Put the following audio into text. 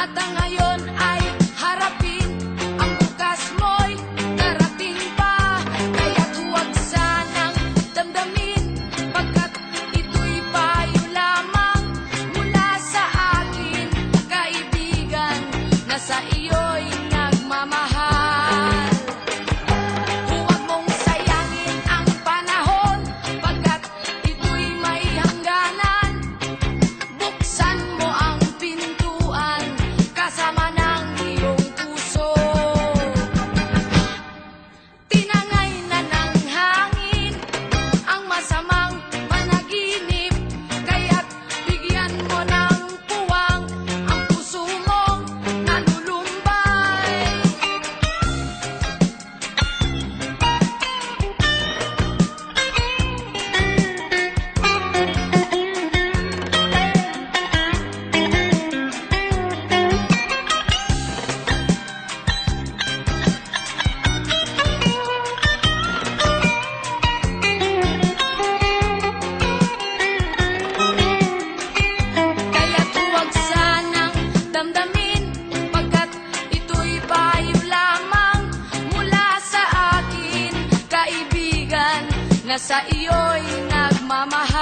At ang ngayon ay harapin, ang bukas mo'y darating pa. Kaya't huwag sanang damdamin, pagkat ito'y payo lamang mula sa akin, kaibigan, na sa iyo'y nagmamahal. Huwag mong sayangin ang panahon, pagkat ito'y may hangganan. Buksan mo ang pintuan kasama ng iyong puso. Tinangay na ng hangin ang masamang panaginip, kaya't bigyan mo ng puwang ang puso mong nalulumbay. Kaya't huwag sanang damdamin, pagkat ito'y payo lamang mula sa akin, kaibigan, na sa iyo'y nagmamahal.